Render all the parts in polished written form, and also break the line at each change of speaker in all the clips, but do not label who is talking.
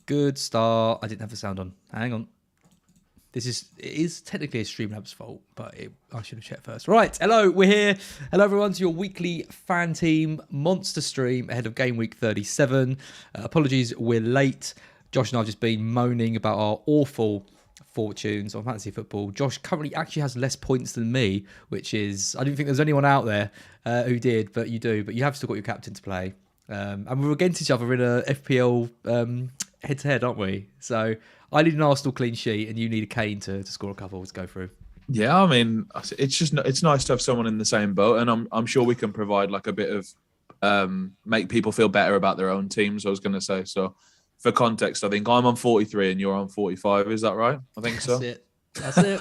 Good start. I didn't have the sound on. Hang on. It is technically a Streamlabs fault, but I should have checked first. Right, hello, we're here. Hello, everyone, to your weekly FanTeam monster stream ahead of Game Week 37. Apologies, we're late. Josh and I have just been moaning about our awful fortunes on fantasy football. Josh currently actually has less points than me, which is, I didn't think there's anyone out there who did, but you do. But you have still got your captain to play. And we're against each other in a FPL head-to-head, aren't we? So I need an Arsenal clean sheet and you need a Kane to score a couple to go through.
Yeah, I mean, it's nice to have someone in the same boat, and I'm sure we can provide like a bit of make people feel better about their own teams. I was going to say, so for context, I think I'm on 43 and you're on 45. Is that right? I think so.
That's it.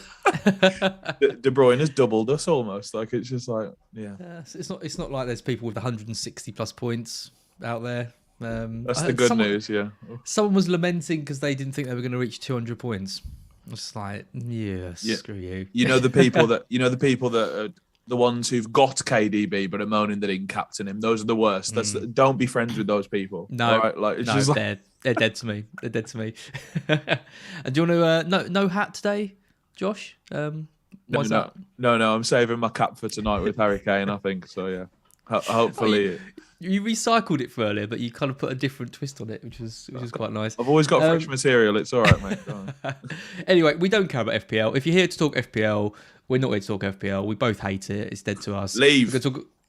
De Bruyne has doubled us almost. Like it's just like, yeah.
It's not like there's people with 160 plus points out there.
That's the good news, yeah.
Someone was lamenting because they didn't think they were going to reach 200 points. I was just like, yeah, screw you.
You know the people that are the ones who've got KDB but are moaning they didn't captain him. Those are the worst. Don't be friends with those people.
No,
right? Like it's just like...
they're dead to me. They're dead to me. And do you want to no hat today, Josh?
No. I'm saving my cap for tonight with Harry Kane. I think so. Yeah. Hopefully.
You recycled it for earlier, but you kind of put a different twist on it, which was quite nice.
I've always got fresh material. It's all right, mate.
Anyway, we don't care about FPL. If you're here to talk FPL, we're not here to talk FPL. We both hate it. It's dead to us.
Leave.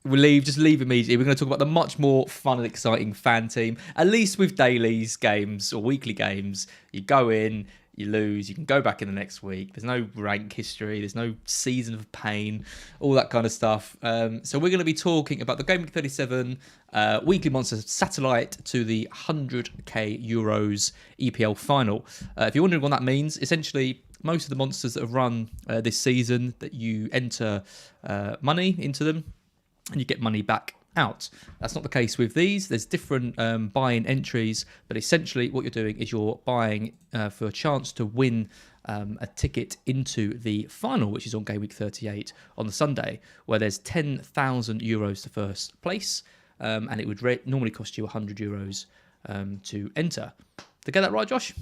We'll leave. Just leave immediately. We're going to talk about the much more fun and exciting fan team. At least with dailies games or weekly games, you go in, you lose, you can go back in the next week. There's no rank history. There's no season of pain, all that kind of stuff. So we're going to be talking about the Game Week 37 weekly monster satellite to the 100k euros EPL final. If you're wondering what that means, essentially most of the monsters that have run this season, that you enter money into them and you get money back out. That's not the case with these. There's different buy-in entries, but essentially what you're doing is you're buying for a chance to win a ticket into the final, which is on Game Week 38 on the Sunday, where there's 10,000 euros to first place, and it would normally cost you 100 euros to enter. Did I get that right, Josh?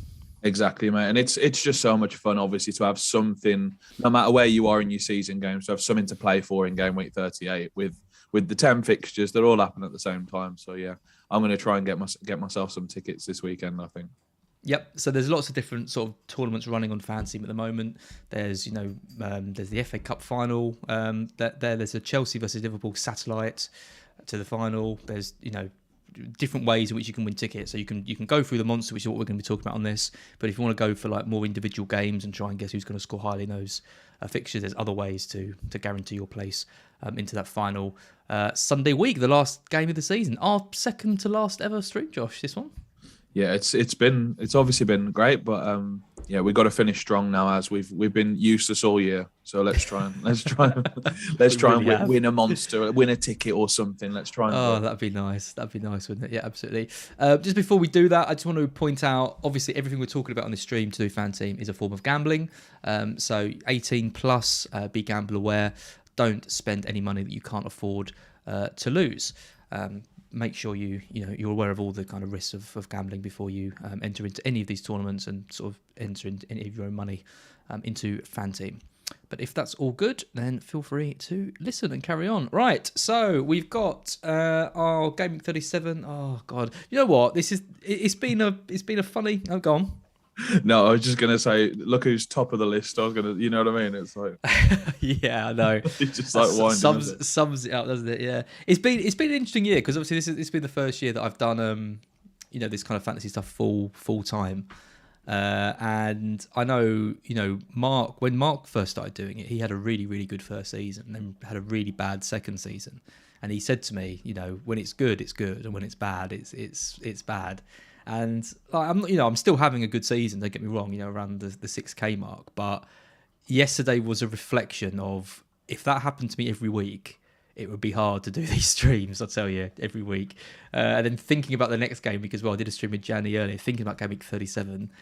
Exactly, mate. And it's just so much fun, obviously, to have something, no matter where you are in your season games, to have something to play for in Game Week 38 with the 10 fixtures that all happen at the same time. So, yeah, I'm going to try and get myself some tickets this weekend, I think.
Yep. So there's lots of different sort of tournaments running on FanTeam at the moment. There's, there's the FA Cup final. There's a Chelsea versus Liverpool satellite to the final. There's, different ways in which you can win tickets. So you can go through the monster, which is what we're going to be talking about on this. But if you want to go for like more individual games and try and guess who's going to score highly in those fixtures, there's other ways to guarantee your place into that final Sunday week, the last game of the season. Our second to last ever stream, Josh, this one.
Yeah, it's obviously been great, but we've got to finish strong now, as we've been useless all year. So let's try and win a monster, win a ticket or something. Let's try and
that'd be nice. That'd be nice, wouldn't it? Yeah, absolutely. Just before we do that, I just want to point out, obviously, everything we're talking about on this stream to do FanTeam is a form of gambling. So 18 plus, be gamble aware. Don't spend any money that you can't afford to lose. Make sure you're aware of all the kind of risks of gambling before you enter into any of these tournaments and sort of enter into any of your own money into FanTeam. But if that's all good, then feel free to listen and carry on. Right, so we've got our Game Week 37. Oh God, you know what? It's been a funny. Oh, go on.
No, I was just gonna say, look who's top of the list. I was gonna, you know what I mean? It's like,
yeah, I know.
It's just like winding
sums it up, doesn't it? Yeah, it's been an interesting year because obviously it's been the first year that I've done this kind of fantasy stuff full time, and I know Mark, when Mark first started doing it, he had a really, really good first season, and then had a really bad second season, and he said to me, when it's good, and when it's bad, it's bad. And I'm still having a good season. Don't get me wrong. Around the 6K mark. But yesterday was a reflection of, if that happened to me every week, it would be hard to do these streams. I'll tell you, every week. And then thinking about the next game week as well. I did a stream with Janny earlier, thinking about Game Week 37.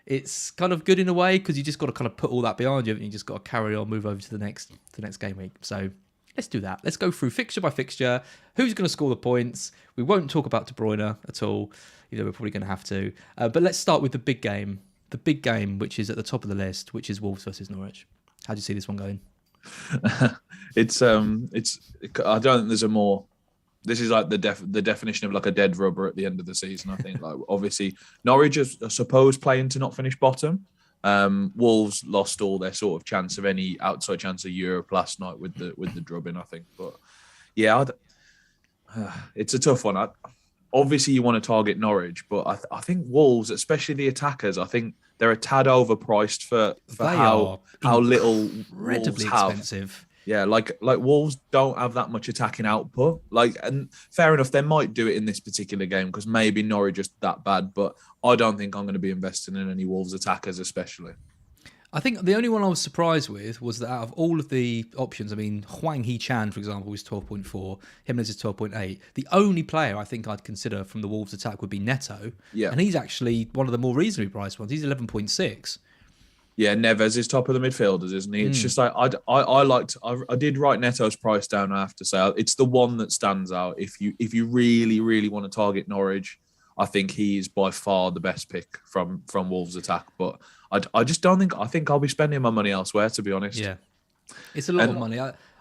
It's kind of good in a way because you just got to kind of put all that behind you, and you just got to carry on, move over to the next game week. So let's do that. Let's go through fixture by fixture. Who's going to score the points? We won't talk about De Bruyne at all, even though we're probably going to have to. But let's start with the big game. The big game, which is at the top of the list, which is Wolves versus Norwich. How do you see this one going?
it's I don't think there's a more. This is like the definition of like a dead rubber at the end of the season. I think like obviously Norwich are supposed playing to not finish bottom. Wolves lost all their sort of chance of any outside chance of Europe last night with the drubbing, I think. But yeah, it's a tough one. Obviously, you want to target Norwich, but I think Wolves, especially the attackers, I think they're a tad overpriced for how little Wolves have.
Expensive.
Yeah, like Wolves don't have that much attacking output. And fair enough, they might do it in this particular game because maybe Norwich are just that bad. But I don't think I'm going to be investing in any Wolves attackers, especially.
I think the only one I was surprised with was that out of all of the options, I mean, Hwang Hee-chan, for example, was 12.4. Jimenez is 12.8. The only player I think I'd consider from the Wolves attack would be Neto.
Yeah.
And he's actually one of the more reasonably priced ones. He's 11.6.
Yeah, Neves is top of the midfielders, isn't he? It's just like I did write Neto's price down. I have to say it's the one that stands out. If you really really want to target Norwich, I think he is by far the best pick from Wolves attack. But I just don't think I think I'll be spending my money elsewhere, to be honest.
Yeah, it's a lot of money.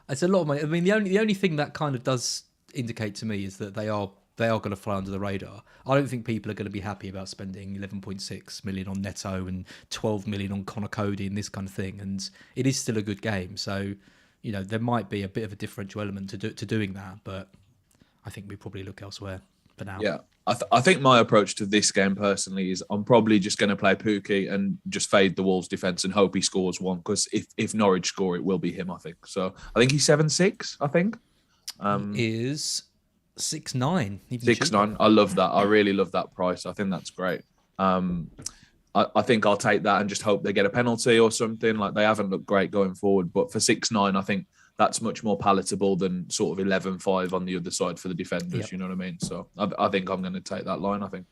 It's a lot of money. I mean, the only thing that kind of does indicate to me is that they are going to fly under the radar. I don't think people are going to be happy about spending 11.6 million on Neto and 12 million on Connor Cody and this kind of thing. And it is still a good game. So, there might be a bit of a differential element to doing that. But I think we probably look elsewhere for now.
Yeah. I think my approach to this game personally is I'm probably just going to play Pookie and just fade the Wolves defence and hope he scores one. Because if Norwich score, it will be him, I think. So I think he's 7.6, I think.
Is 6.9.
6.9. I love that. I really love that price. I think that's great. I think I'll take that and just hope they get a penalty or something. Like they haven't looked great going forward, but for 6.9, I think that's much more palatable than sort of 11.5 on the other side for the defenders. Yep. You know what I mean? So I think I'm going to take that line. I think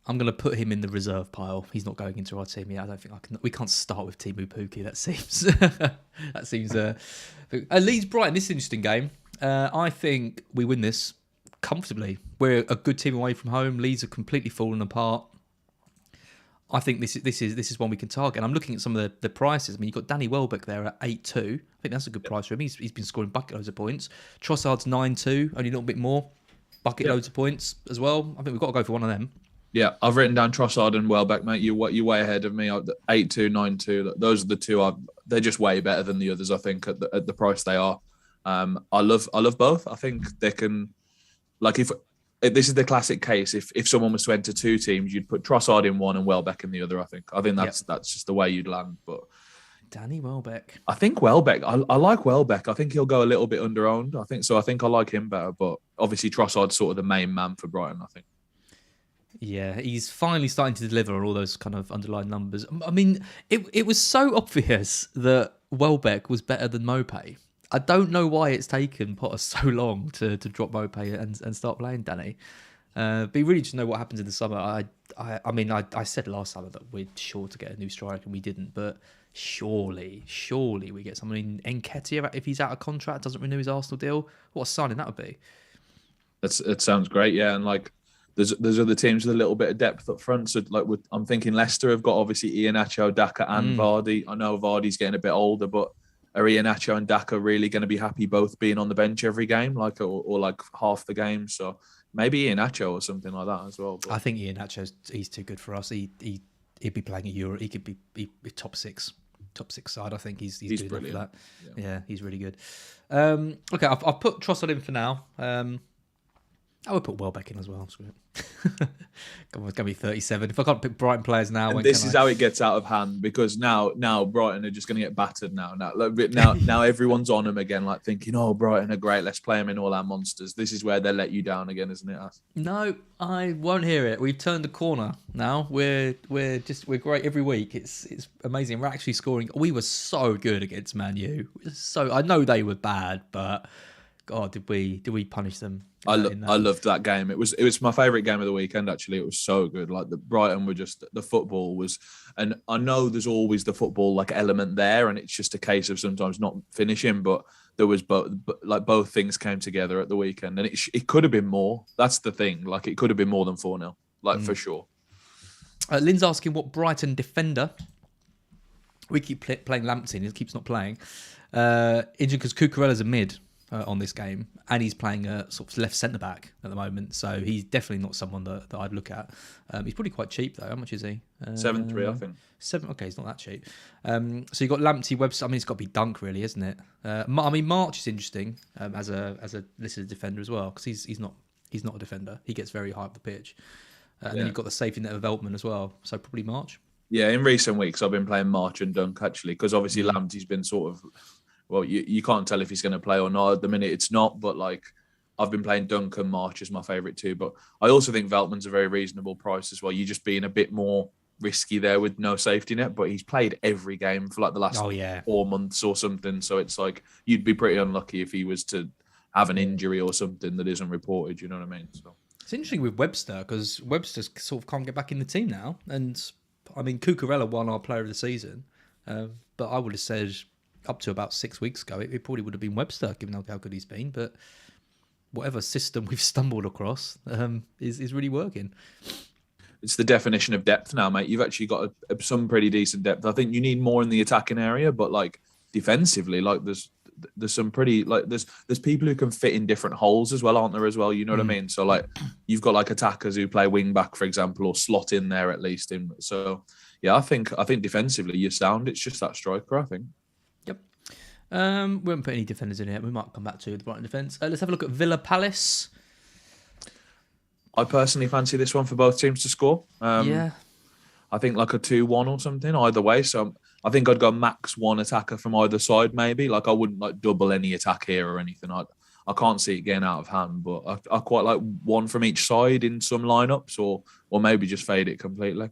I'm going to put him in the reserve pile. He's not going into our team yet. I don't think we can't start with Timu Pukki. That seems Leeds Brighton. This is an interesting game. I think we win this comfortably. We're a good team away from home. Leeds are completely fallen apart. I think this is one we can target. And I'm looking at some of the prices. I mean, you've got Danny Welbeck there at 8.2. I think that's a good price for him. He's been scoring bucket loads of points. Trossard's 9.2, only a little bit more. Bucket loads of points as well. I think we've got to go for one of them. Yeah,
I've written down Trossard and Welbeck, mate. You're way ahead of me. 8.2, 9.2. Those are the two. They're just way better than the others, I think, at the price they are. I love both. I think they can, if this is the classic case, if someone was to enter two teams, you'd put Trossard in one and Welbeck in the other. I think that's just the way you'd land. But
Danny Welbeck,
I think Welbeck. I like Welbeck. I think he'll go a little bit under-owned. I think I like him better. But obviously Trossard's sort of the main man for Brighton, I think.
Yeah, he's finally starting to deliver on all those kind of underlying numbers. I mean, it was so obvious that Welbeck was better than Mopé. I don't know why it's taken Potter so long to drop Mopé and start playing Danny. But you really just know what happens in the summer. I said last summer that we're sure to get a new striker and we didn't. But surely we get someone in Nketiah if he's out of contract, doesn't renew his Arsenal deal. What a signing that would be.
It sounds great, yeah. And there's other teams with a little bit of depth up front. So I'm thinking Leicester have got obviously Iheanacho, Daka and Vardy. I know Vardy's getting a bit older, but are Iheanacho and Daka really going to be happy both being on the bench every game, or half the game? So maybe Iheanacho or something like that as well. But
I think he's too good for us. He'd be playing a Euro. He could be top six side. I think he's good enough for that. Yeah, he's really good. Okay, I've put Trossard in for now. I would put Welbeck in as well. Screw it. Come on, it's going to be 37. If I can't pick Brighton players now...
And this is how it gets out of hand, because now Brighton are just going to get battered now. Now everyone's on them again, thinking, oh, Brighton are great, let's play them in all our monsters. This is where they let you down again, isn't it?
No, I won't hear it. We've turned a corner now. We're great every week. It's amazing. We're actually scoring. We were so good against Man U. I know they were bad, but... God, did we punish them?
I
in that?
loved that game. It was my favourite game of the weekend. Actually, it was so good. Like the Brighton were just the football was, and I know there's always the football like element there, and it's just a case of sometimes not finishing. But there was both things came together at the weekend, and it could have been more. That's the thing. Like it could have been more than 4-0, like for sure.
Lynn's asking what Brighton defender. We keep playing Lamptey, he keeps not playing. Injured because Cucurella's a mid on this game, and he's playing a sort of left centre back at the moment, so he's definitely not someone that I'd look at. He's probably quite cheap though. How much is he?
7-3, I think.
7. Okay, he's not that cheap. So you got Lamptey, Webster. I mean, it's got to be Dunk, really, isn't it? I mean, March is interesting as a listed defender as well, because he's not a defender. He gets very high up the pitch, and then you've got the safety net of Veltman as well. So probably March. Yeah,
in recent weeks I've been playing March and Dunk actually, because obviously Lamptey's been sort of. Well, you can't tell if he's going to play or not. At the minute, it's not. But like, I've been playing Dunk and March as my favourite too. But I also think Veltman's a very reasonable price as well. You're just being a bit more risky there with no safety net. But he's played every game for like the last 4 months or something. So it's like you'd be pretty unlucky if he was to have an injury or something that isn't reported. You know what I mean? So
it's interesting with Webster, because Webster sort of can't get back in the team now. And I mean, Cucurella won our Player of the Season, but I would have said, up to about 6 weeks ago, it probably would have been Webster, given how good he's been. But whatever system we've stumbled across is really working.
It's the definition of depth now, mate. You've actually got some pretty decent depth. I think you need more in the attacking area, but like defensively, like there's some pretty like there's people who can fit in different holes as well, aren't there? As well, you know what I mean. So like you've got like attackers who play wing back, for example, or slot in there at least. So yeah, I think defensively you're sound. It's just that striker, I think.
We haven't put any defenders in here. We might come back to the Brighton defence. Let's have a look at Villa Palace.
I personally fancy this one for both teams to score.
I
think like a 2-1 or something either way. So I think I'd go max one attacker from either side maybe. Like I wouldn't like double any attack here or anything. I can't see it getting out of hand, but I quite like one from each side in some lineups or maybe just fade it completely.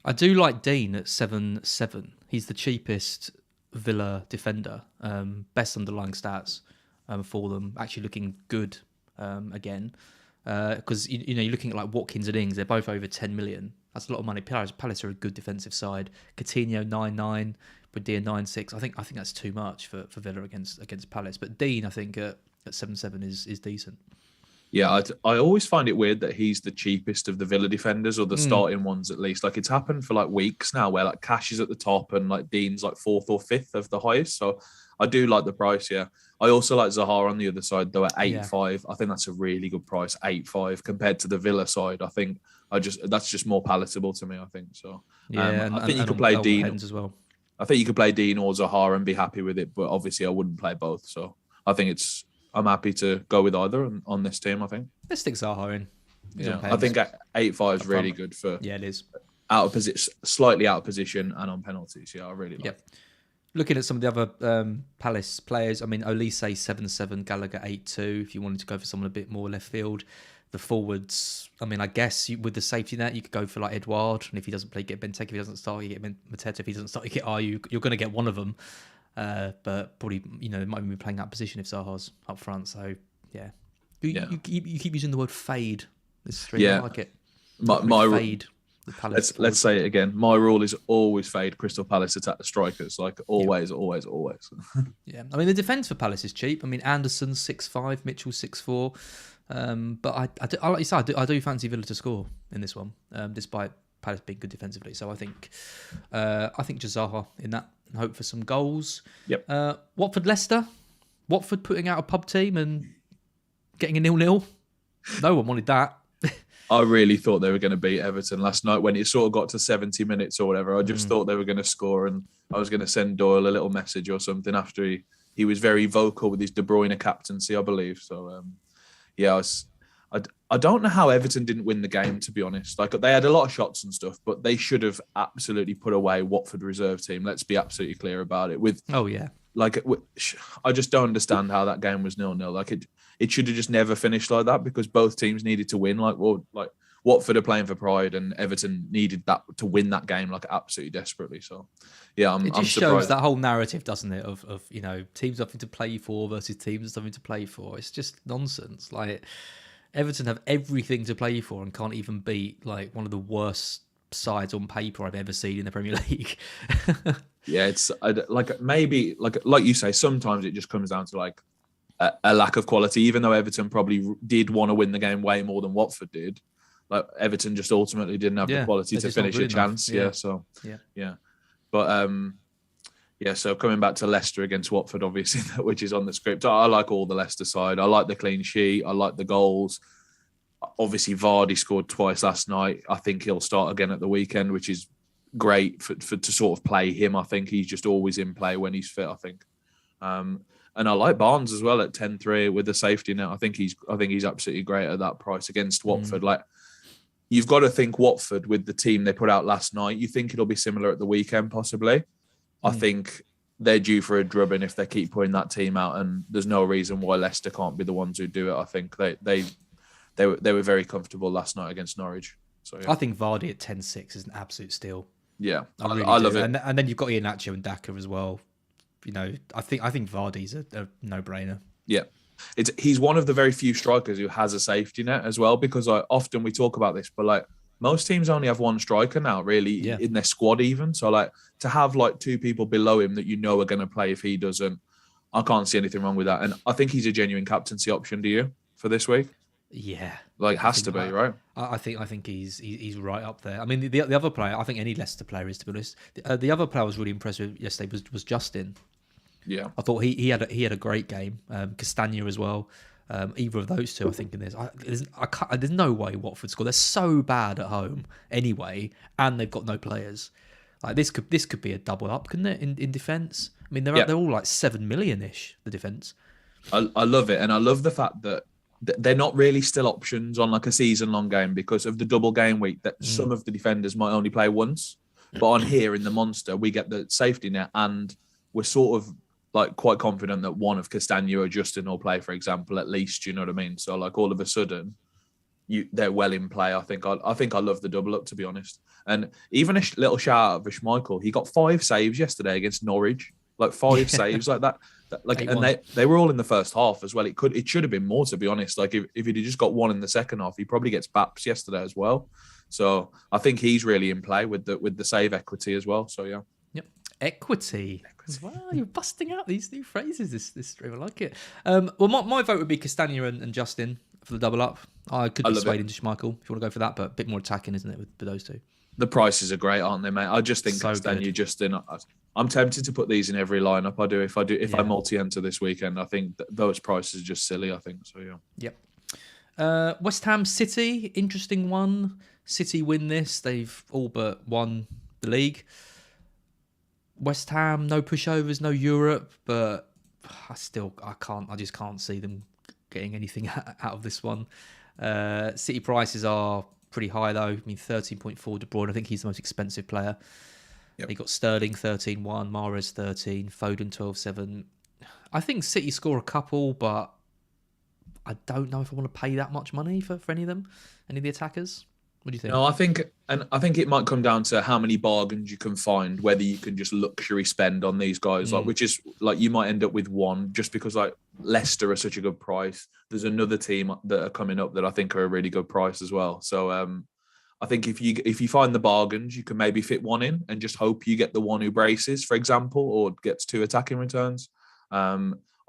I do like Dean at 7-7. He's the cheapest Villa defender, best underlying stats for them, actually looking good again, because you're looking at like Watkins and Ings, they're both over 10 million. That's a lot of money. Palace are a good defensive side. Coutinho 9.9, Buendia 9.6. I think that's too much for Villa against Palace, but Dean I think at 7.7 is decent.
Yeah, I always find it weird that he's the cheapest of the Villa defenders, or the starting ones at least. Like it's happened for like weeks now where like Cash is at the top and like Dean's like 4th or 5th of the highest. So I do like the price, yeah. I also like Zaha on the other side though at 8.5. I think that's a really good price, 8.5 compared to the Villa side. I think that's just more palatable to me, I think. So I think you could play Dean
as well.
I think you could play Dean or Zaha and be happy with it, but obviously I wouldn't play both. So I think I'm happy to go with either on this team, I think.
Let's stick Zaha in.
Yeah, I think 8.5 is really good for
it is.
Out of position, slightly out of position and on penalties. Yeah, I really like it.
Looking at some of the other Palace players, I mean, Olise 7.7, Gallagher 8.2. If you wanted to go for someone a bit more left field, the forwards, I mean, I guess with the safety net, you could go for like Edouard. And if he doesn't play, get Benteke. If he doesn't start, you get Mateta. If he doesn't start, you get Ayew. You're going to get one of them. But probably, they might even be playing that position if Zaha's up front. So, yeah. You keep using the word fade this stream.
Yeah.
I like it.
My
fade.
Let's say it again. My rule is always fade Crystal Palace attack the strikers. Like always.
Yeah. I mean, the defence for Palace is cheap. I mean, Anderson 6.5, Mitchell 6.4. But I like you said, I do fancy Villa to score in this one, despite Palace being good defensively. So I think Zaha in that and hope for some goals.
Yep.
Watford Leicester. Watford putting out a pub team and getting a 0-0. No one wanted that.
I really thought they were going to beat Everton last night when it sort of got to 70 minutes or whatever. I just thought they were going to score, and I was going to send Doyle a little message or something after he was very vocal with his De Bruyne captaincy, I believe. So, I don't know how Everton didn't win the game, to be honest. Like they had a lot of shots and stuff, but they should have absolutely put away Watford reserve team. Let's be absolutely clear about it. I just don't understand how that game was 0-0. Like it should have just never finished like that because both teams needed to win. Like Watford are playing for pride, and Everton needed that to win that game like absolutely desperately. So, yeah,
It
I'm
just
surprised.
shows that whole narrative, doesn't it? Of teams nothing to play for versus teams nothing to play for. It's just nonsense. Like Everton have everything to play for and can't even beat like one of the worst sides on paper I've ever seen in the Premier League.
Yeah, it's like maybe like you say, sometimes it just comes down to like a lack of quality. Even though Everton probably did want to win the game way more than Watford did, like Everton just ultimately didn't have the quality to finish a chance. Yeah, so yeah, but yeah. So coming back to Leicester against Watford, obviously, which is on the script. I like all the Leicester side. I like the clean sheet. I like the goals. Obviously, Vardy scored twice last night. I think he'll start again at the weekend, which is great for to sort of play him. I think he's just always in play when he's fit. I think, and I like Barnes as well at 10-3 with the safety net. I think he's absolutely great at that price against Watford. Like you've got to think Watford with the team they put out last night. You think it'll be similar at the weekend, possibly. I think they're due for a drubbing if they keep putting that team out, and there's no reason why Leicester can't be the ones who do it. I think they were very comfortable last night against Norwich. So yeah.
I think Vardy at 10-6 is an absolute steal.
Yeah,
I really
love
do.
it.
And then you've got Iheanacho and Daka as well. I think Vardy's a no-brainer.
Yeah, he's one of the very few strikers who has a safety net as well. Because often we talk about this, but like most teams only have one striker now, really, in their squad even. So like to have like two people below him that are going to play if he doesn't, I can't see anything wrong with that. And I think he's a genuine captaincy option. Do you for this week?
Yeah,
like has to be right.
I think he's right up there. I mean, the other player, I think any Leicester player is, to be honest. The other player I was really impressed with yesterday was Justin.
Yeah,
I thought he had a great game. Castagna as well. Either of those two, I think in this. There's no way Watford score. They're so bad at home anyway, and they've got no players. Like this could be a double up, couldn't it? In defence. I mean, they're all like 7 million ish. The defence.
I love it, and I love the fact that they're not really still options on like a season-long game because of the double game week that some of the defenders might only play once. But on here in the Monster, we get the safety net, and we're sort of like quite confident that one of Castagna or Justin will play, for example, at least. You know what I mean? So like all of a sudden, they're well in play. I think I love the double up, to be honest. And even a little shout out of Schmeichel. He got 5 saves yesterday against Norwich. Like 5 saves like that. Like, and they were all in the first half as well. It should have been more, to be honest. Like if he'd just got one in the second half, he probably gets baps yesterday as well. So I think he's really in play with the save equity as well. So yeah.
Yep. Equity. Wow, you're busting out these new phrases this stream. I like it. Well, my vote would be Castagna and Justin for the double up. I could be swayed into Schmeichel if you want to go for that, but a bit more attacking, isn't it, with those two?
The prices are great, aren't they, mate? I just think Castagna, Justin. I'm tempted to put these in every lineup. I do if I multi-enter this weekend. I think those prices are just silly. I think so. Yeah.
Yep. West Ham City, interesting one. City win this. They've all but won the league. West Ham, no pushovers, no Europe, but I just can't see them getting anything out of this one. City prices are pretty high though. I mean, 13.4 De Bruyne. I think he's the most expensive player. Yep. They got Sterling 13-1, Mahrez 13, Foden 12-7. I think City score a couple, but I don't know if I want to pay that much money for any of them, any of the attackers. What do you think?
No, I think it might come down to how many bargains you can find, whether you can just luxury spend on these guys, like which is like you might end up with one just because like Leicester are such a good price. There's another team that are coming up that I think are a really good price as well. So I think if you find the bargains, you can maybe fit one in and just hope you get the one who braces, for example, or gets 2 attacking returns.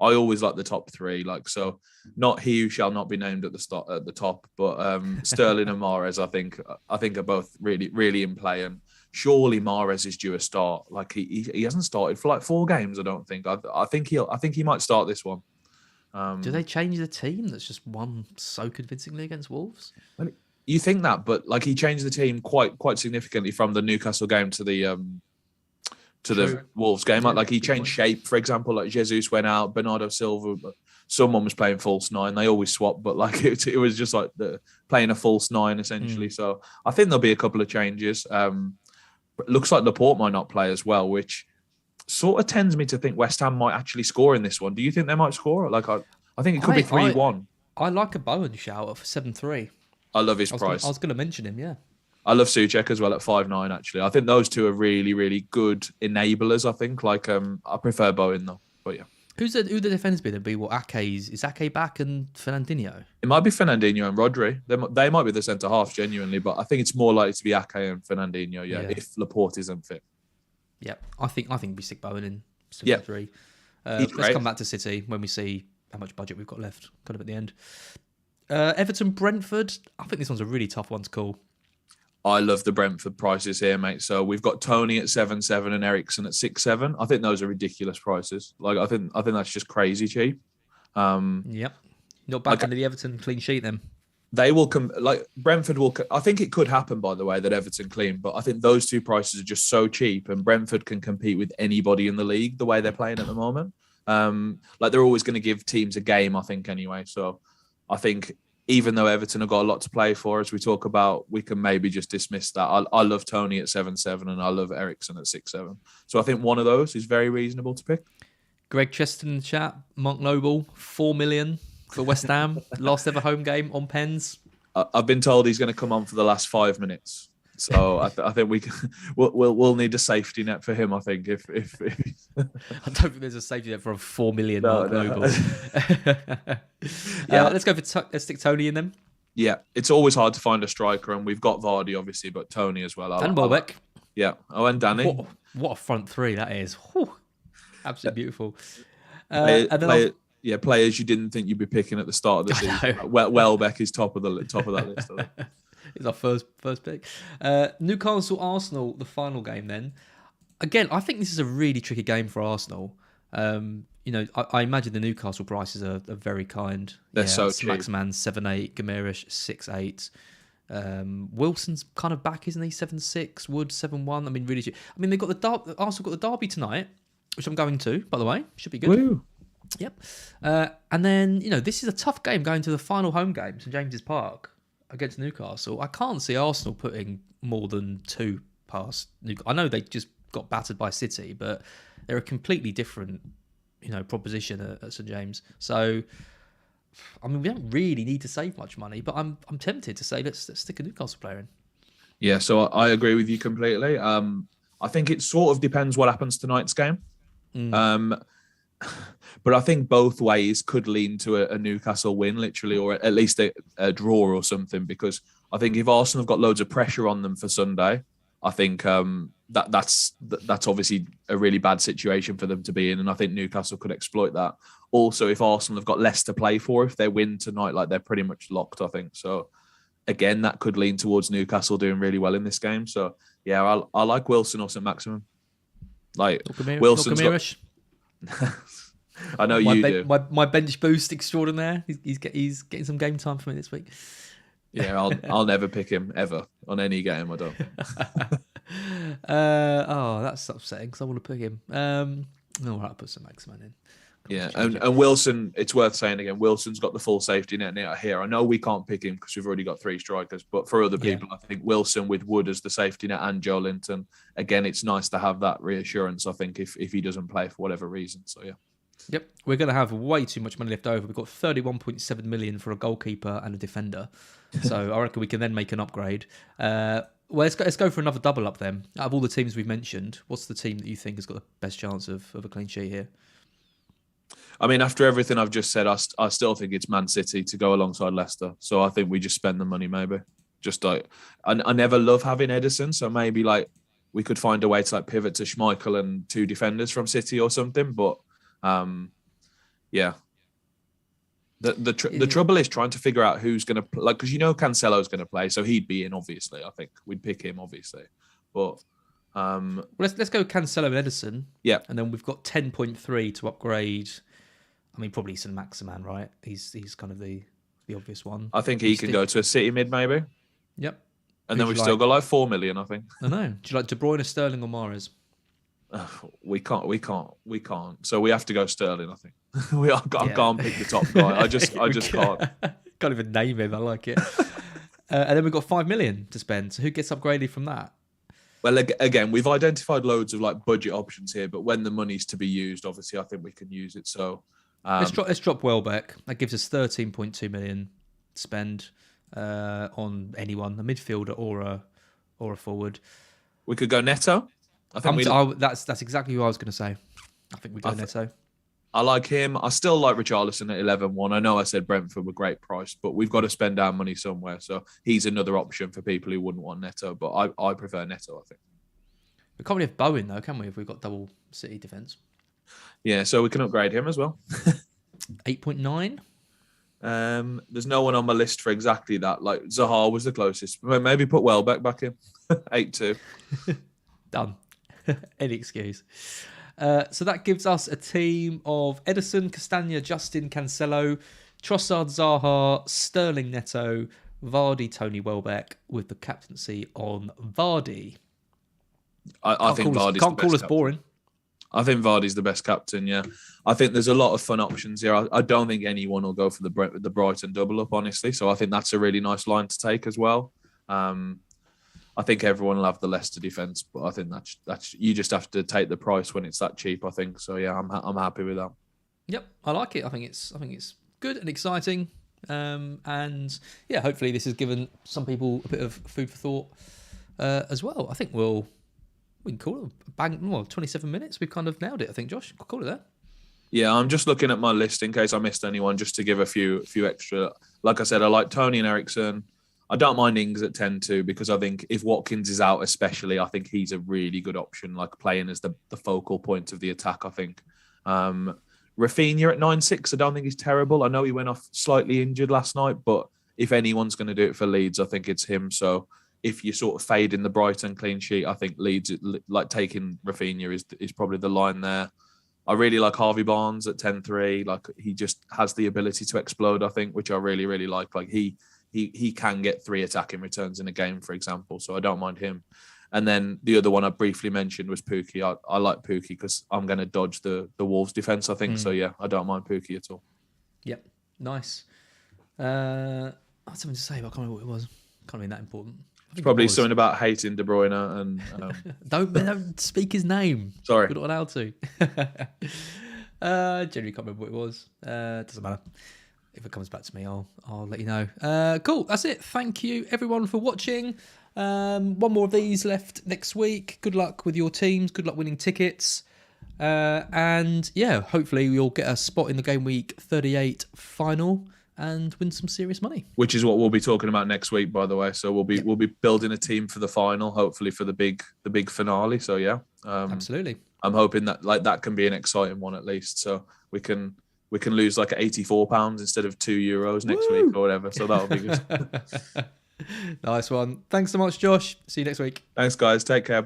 I always like the top 3, like so. Not he who shall not be named at the top, but Sterling and Mahrez. I think are both really, really in play. And surely Mahrez is due a start. Like he hasn't started for like 4 games. I don't think. I think he might start this one.
Do they change the team that's just won so convincingly against Wolves?
You think that, but like he changed the team quite significantly from the Newcastle game to the Wolves game. Like he changed shape, for example, like Jesus went out, Bernardo Silva, someone was playing false 9. They always swap, but like it was just like playing a false 9 essentially. So I think there'll be a couple of changes. But it looks like Laporte might not play as well, which sort of tends me to think West Ham might actually score in this one. Do you think they might score? Like I think it could be 3-1.
I like a Bowen shout for 7-3.
I love his
I
price.
was going to mention him, yeah.
I love Souček as well at 5'9". Actually, I think those two are really, really good enablers. I think I prefer Bowen though, but yeah.
Who the defenders be? There'd be is Ake back and Fernandinho?
It might be Fernandinho and Rodri. They might be the centre half genuinely, but I think it's more likely to be Ake and Fernandinho. Yeah, if Laporte isn't fit.
Yeah, I think we stick Bowen in.
Yeah,
3. Let's come back to City when we see how much budget we've got left, kind of at the end. Everton Brentford. I think this one's a really tough one to call.
I love the Brentford prices here, mate. So we've got Tony at 7-7 and Eriksen at 6-7. I think those are ridiculous prices. Like I think that's just crazy cheap.
Yep. Not back into the Everton clean sheet then.
They will come like Brentford will. I think it could happen, by the way, that Everton clean. But I think those two prices are just so cheap, and Brentford can compete with anybody in the league the way they're playing at the moment. Like they're always going to give teams a game, I think, anyway. So I think even though Everton have got a lot to play for, as we talk about, we can maybe just dismiss that. I love Tony at 7-7 and I love Eriksen at 6-7. So I think one of those is very reasonable to pick.
Greg Cheston in the chat. Monk Noble, 4 million for West Ham. Last ever home game on pens.
I've been told he's going to come on for the last 5 minutes. So I think we'll need a safety net for him. I think if
I don't think there's a safety net for a 4 million Mark Noble. Let's go for let's stick Tony in them.
Yeah, it's always hard to find a striker, and we've got Vardy obviously, but Tony as well.
And Welbeck.
Yeah. Oh, and Danny.
What a front three that is. Whew. Absolutely beautiful.
Players you didn't think you'd be picking at the start of the season. Welbeck is top of that list. I think.
It's our first pick. Newcastle Arsenal, the final game then. Again, I think this is a really tricky game for Arsenal. I imagine the Newcastle prices are very kind.
They're so cheap.
Maximan 7-8, Gamerish 6-8. Wilson's kind of back, isn't he? 7-6, Wood 7-1. I mean, really cheap. I mean, they've got Arsenal got the derby tonight, which I'm going to, by the way. Should be good.
Woo.
Yep. And then, this is a tough game going to the final home game, St James's Park, against Newcastle. I can't see Arsenal putting more than 2 past Newcastle. I know they just got battered by City, but they're a completely different, proposition at St James. So, I mean, we don't really need to save much money, but I'm tempted to say let's stick a Newcastle player in.
Yeah, so I agree with you completely. I think it sort of depends what happens tonight's game. But I think both ways could lean to a Newcastle win, literally, or at least a draw or something. Because I think if Arsenal have got loads of pressure on them for Sunday, I think that's obviously a really bad situation for them to be in, and I think Newcastle could exploit that. Also, if Arsenal have got less to play for, if they win tonight, like they're pretty much locked, I think. So again, that could lean towards Newcastle doing really well in this game. So yeah, I like Wilson or St Maximin. Like Wilson's I know you do.
My bench boost extraordinaire. He's getting some game time for me this week.
Yeah, I'll never pick him ever on any game. I don't.
That's upsetting because I want to pick him. All right, I'll put some Maximan in.
Yeah, and Wilson. It's worth saying again. Wilson's got the full safety net here. I know we can't pick him because we've already got 3 strikers, but for other people, I think Wilson with Wood as the safety net and Joe Linton. Again, it's nice to have that reassurance. I think if he doesn't play for whatever reason. So yeah.
Yep, we're going to have way too much money left over. We've got 31.7 million for a goalkeeper and a defender, so I reckon we can then make an upgrade. Let's go for another double up then. Out of all the teams we've mentioned, what's the team that you think has got the best chance of a clean sheet here?
I mean, after everything I've just said, I still think it's Man City to go alongside Leicester. So I think we just spend the money maybe. Just like I never love having Edison, so maybe like we could find a way to like pivot to Schmeichel and 2 defenders from City or something, but. Yeah. The trouble is trying to figure out who's going to like because Cancelo's going to play, so he'd be in. Obviously, I think we'd pick him. Obviously, but
let's go Cancelo and Edison.
Yeah,
and then we've got 10.3 to upgrade. I mean, probably St Maximan, right? He's kind of the obvious one.
I think he can go to a City mid maybe.
Yep.
And then we've still got like 4 million. I think.
I know. Do you like De Bruyne, Sterling, or Mahrez?
We can't. So we have to go Sterling. I think I can't pick the top guy. I just can't.
Can't even name him. I like it. And then we've got 5 million to spend. So who gets upgraded from that?
Well, again, we've identified loads of like budget options here, but when the money's to be used, obviously, I think we can use it. So
let's drop Welbeck. That gives us 13.2 million to spend. on anyone, a midfielder or a forward.
We could go Neto.
That's exactly who I was going to say. I think we go Neto.
I like him. I still like Richarlison at 11-1. I know I said Brentford were great price, but we've got to spend our money somewhere. So he's another option for people who wouldn't want Neto, but I prefer Neto, I think.
We can't really have Bowen, though, can we, if we've got double City defence?
Yeah, so we can upgrade him as well.
8.9?
There's no one on my list for exactly that. Like, Zaha was the closest. Maybe put Welbeck back in. 8-2.
Done. Any excuse. So that gives us a team of Ederson, Castagna, Justin, Cancelo, Trossard, Zaha, Sterling, Neto, Vardy, Tony, Welbeck, with the captaincy on Vardy.
I think Vardy's
can't call us boring.
I think Vardy's the best captain, yeah. I think there's a lot of fun options here. I don't think anyone will go for the Brighton double up, honestly. So I think that's a really nice line to take as well. I think everyone will have the Leicester defence, but I think that's you just have to take the price when it's that cheap, I think. So yeah, I'm happy with that.
Yep, I like it. I think it's good and exciting. And yeah, hopefully this has given some people a bit of food for thought as well. I think we can call it a bang. Well, 27 minutes. We've kind of nailed it. I think, Josh. We'll call it there.
Yeah, I'm just looking at my list in case I missed anyone, just to give a few extra. Like I said, I like Tony and Eriksen. I don't mind Ings at 10-2 because I think if Watkins is out, especially, I think he's a really good option, like playing as the focal point of the attack, I think. Rafinha at 9-6, I don't think he's terrible. I know he went off slightly injured last night, but if anyone's going to do it for Leeds, I think it's him. So if you sort of fade in the Brighton clean sheet, I think Leeds, like taking Rafinha is probably the line there. I really like Harvey Barnes at 10-3. Like, he just has the ability to explode, I think, which I really, really like. Like, he can get 3 attacking returns in a game, for example. So I don't mind him. And then the other one I briefly mentioned was Pukki. I like Pukki because I'm going to dodge the Wolves defence, I think. So yeah, I don't mind Pukki at all.
Yep, nice. I had something to say, but I can't remember what it was. Can't be that important.
It's probably something about hating De Bruyne and
don't speak his name.
Sorry,
we're not allowed to. Generally can't remember what it was. Doesn't matter. If it comes back to me, I'll let you know. Cool, that's it. Thank you everyone for watching. One more of these left next week. Good luck with your teams. Good luck winning tickets. And yeah, hopefully you'll get a spot in the Game Week 38 final and win some serious money. Which is what we'll be talking about next week, by the way. So we'll be building a team for the final, hopefully for the big finale. So yeah, absolutely. I'm hoping that can be an exciting one at least. So we can lose like £84 instead of €2 next week or whatever. So that'll be good. Nice one. Thanks so much, Josh. See you next week. Thanks, guys. Take care.